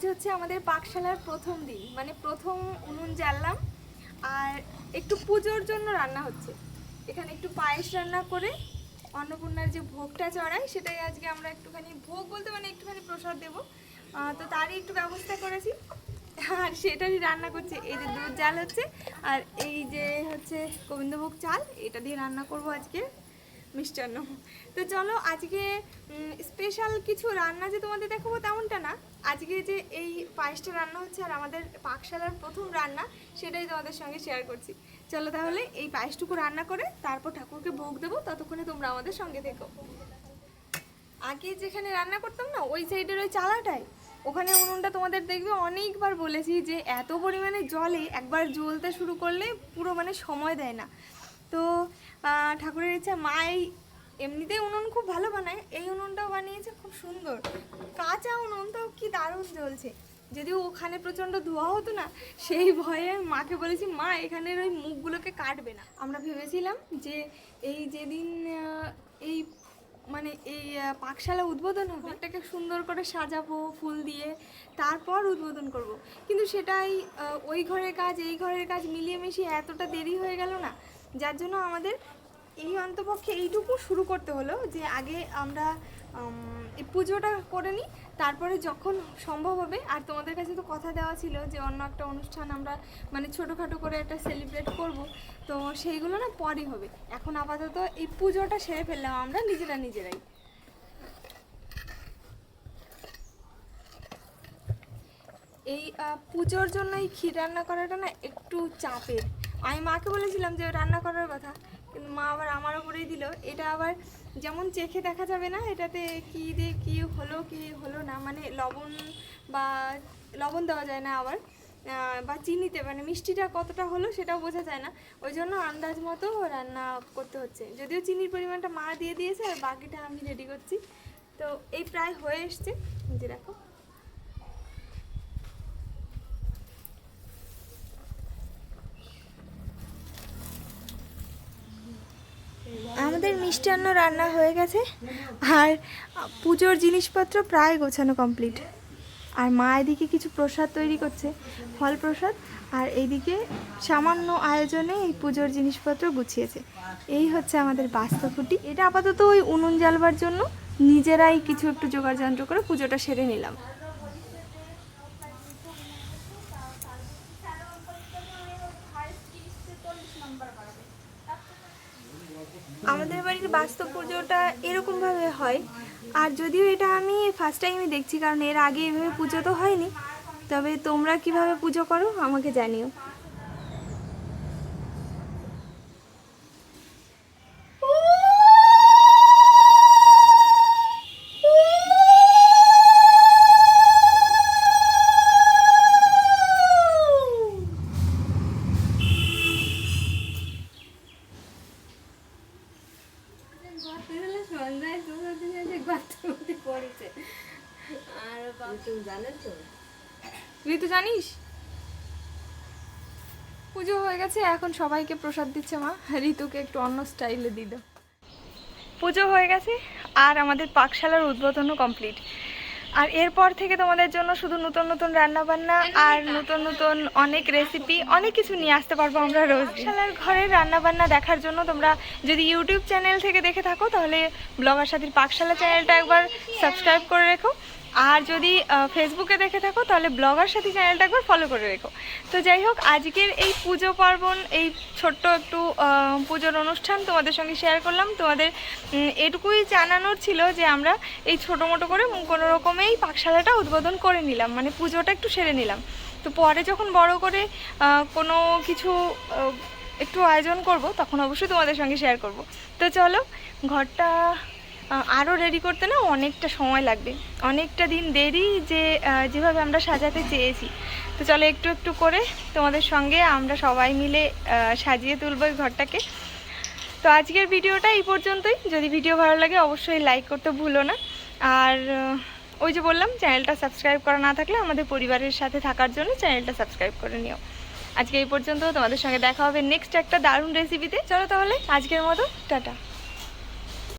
আজ হচ্ছে আমাদের পাকশালার প্রথম দিন, মানে প্রথম উনুন জ্বাললাম। আর একটু পুজোর জন্য রান্না হচ্ছে। এখানে একটু পায়েস রান্না করে অন্নপূর্ণার যে ভোগটা চড়াই সেটাই আজকে আমরা একটুখানি ভোগ বলতে মানে একটুখানি প্রসাদ দেবো। তো তারই একটু ব্যবস্থা করেছি আর সেটারই রান্না করছে। এই যে দুধ জাল হচ্ছে আর এই যে হচ্ছে গোবিন্দভোগ চাল, এটা দিয়ে রান্না করব আজকে মিষ্টান্ন। তো চলো আজকে স্পেশাল কিছু রান্না যে তোমাদের দেখাবো তেমনটা না। আজকে যে এই পায়েসটা রান্না হচ্ছে আর আমাদের পাকশালার প্রথম রান্না, সেটাই তোমাদের সঙ্গে শেয়ার করছি। চলো তাহলে এই পায়েসটুকু রান্না করে তারপর ঠাকুরকে ভোগ দেবো, ততক্ষণে তোমরা আমাদের সঙ্গে থেকো। আগে যেখানে রান্না করতাম না ওই সাইডের ওই চালাটায়, ওখানে উনুনটা তোমাদের দেখবে অনেকবার বলেছি যে এত পরিমাণে জলে একবার জ্বলতে শুরু করলে পুরো মানে সময় দেয় না। তো ঠাকুরের ইচ্ছা, মা এই এমনিতেই উনুন খুব ভালো বানায়, এই উনুনটাও বানিয়েছে খুব সুন্দর। কাঁচা উনুন তো কি দারুণ জ্বলছে। যদিও ওখানে প্রচণ্ড ধোঁয়া হতো না, সেই ভয়ে মাকে বলেছি মা এখানের ওই মুখগুলোকে কাটবে না। আমরা ভেবেছিলাম যে এই যেদিন এই মানে এই পাকশালা উদ্বোধন হবে, এটাকে সুন্দর করে সাজাবো ফুল দিয়ে, তারপর উদ্বোধন করব। কিন্তু সেটাই ওই ঘরের কাজ এই ঘরের কাজ মিলিয়ে মিশিয়ে এতটা দেরি হয়ে গেল না, যার জন্য আমাদের এই অন্তপক্ষে এইটুকু শুরু করতে হলো যে আগে আমরা এই পুজোটা করে নিই, তারপরে যখন সম্ভব হবে। আর তোমাদের কাছে তো কথা দেওয়া ছিল যে অন্য একটা অনুষ্ঠান আমরা মানে ছোটোখাটো করে একটা সেলিব্রেট করব, তো সেইগুলো না পরই হবে। এখন আপাতত এই পুজোটা সেরে ফেললাম আমরা নিজেরাই। এই পুজোর জন্য এই ক্ষীর রান্না করাটা না একটু চাপের। আমি মাকে বলেছিলাম যে রান্না করার কথা, কিন্তু মা আবার আমার ওপরেই দিল। এটা আবার যেমন চেখে দেখা যাবে না এটাতে কী দিয়ে কী হলো না, মানে লবণ দেওয়া যায় না আবার, বা চিনিতে মানে মিষ্টিটা কতটা হলো সেটাও বোঝা যায় না। ওই জন্য আন্দাজ মতো রান্না করতে হচ্ছে। যদিও চিনির পরিমাণটা মা দিয়ে দিয়েছে আর বাকিটা আমি রেডি করছি। তো এই প্রায় হয়ে এসছে, যে দেখো। আমাদের মিষ্টান্ন রান্না হয়ে গেছে আর পুজোর জিনিসপত্র প্রায় গোছানো কমপ্লিট। আর মা এদিকে কিছু প্রসাদ তৈরি করছে, ফল প্রসাদ, আর এইদিকে সামান্য আয়োজনে এই পুজোর জিনিসপত্র গুছিয়েছে। এই হচ্ছে আমাদের বাস্তাকুটি। এটা আপাতত ওই উনুন জ্বালবার জন্য নিজেরাই কিছু একটু জোগাড় যন্ত্র করে পুজোটা সেরে নিলাম। আমাদের বাড়ির বাস্তব পুজোটা এরকমভাবে হয়। আর যদিও এটা আমি ফার্স্ট টাইমই দেখছি, কারণ এর আগে এভাবে পুজো তো হয়নি। তবে তোমরা কিভাবে পুজো করো আমাকে জানিও। ঋতু জানিস পুজো হয়ে গেছে, এখন সবাইকে প্রসাদ দিচ্ছে মা। ঋতুকে একটু অন্য স্টাইলে দিল। পুজো হয়ে গেছে আর আমাদের পাকশালার উদ্বোধনও কমপ্লিট। আর এরপর থেকে তোমাদের জন্য শুধু নতুন রান্নাবান্না আর নতুন অনেক রেসিপি, অনেক কিছু নিয়ে আসতে পারবো আমরা রোজ। পাকশালার ঘরের রান্নাবান্না দেখার জন্য তোমরা যদি ইউটিউব চ্যানেল থেকে দেখে থাকো তাহলে ব্লগার সাথীর পাকশালা চ্যানেলটা একবার সাবস্ক্রাইব করে রেখো। আর যদি ফেসবুকে দেখে থাকো তাহলে ব্লগার সাথী চ্যানেলটা একবার ফলো করে রেখো। তো যাই হোক, আজকের এই পুজো পার্বণ, এই ছোট্ট একটু পুজোর অনুষ্ঠান তোমাদের সঙ্গে শেয়ার করলাম। তোমাদের এটুকুই জানানোর ছিল যে আমরা এই ছোটো মোটো করে কোনো রকমেই পাকশালাটা উদ্বোধন করে নিলাম, মানে পুজোটা একটু সেরে নিলাম। তো পরে যখন বড় করে কোনো কিছু একটু আয়োজন করব তখন অবশ্যই তোমাদের সঙ্গে শেয়ার করব। তো চলো, ঘরটা আরও রেডি করতে না অনেকটা সময় লাগবে, অনেকটা দিন দেরি যেভাবে আমরা সাজাতে চেয়েছি। তো চলো একটু একটু করে তোমাদের সঙ্গে আমরা সবাই মিলে সাজিয়ে তুলবো এই ঘরটাকে। তো আজকের ভিডিওটা এই পর্যন্তই। যদি ভিডিও ভালো লাগে অবশ্যই লাইক করতে ভুলো না। আর ওই যে বললাম, চ্যানেলটা সাবস্ক্রাইব করা না থাকলে আমাদের পরিবারের সাথে থাকার জন্য চ্যানেলটা সাবস্ক্রাইব করে নিও। আজকে এই পর্যন্ত, তোমাদের সঙ্গে দেখা হবে নেক্সট একটা দারুণ রেসিপিতে। চলো তাহলে আজকের মতো টাটা।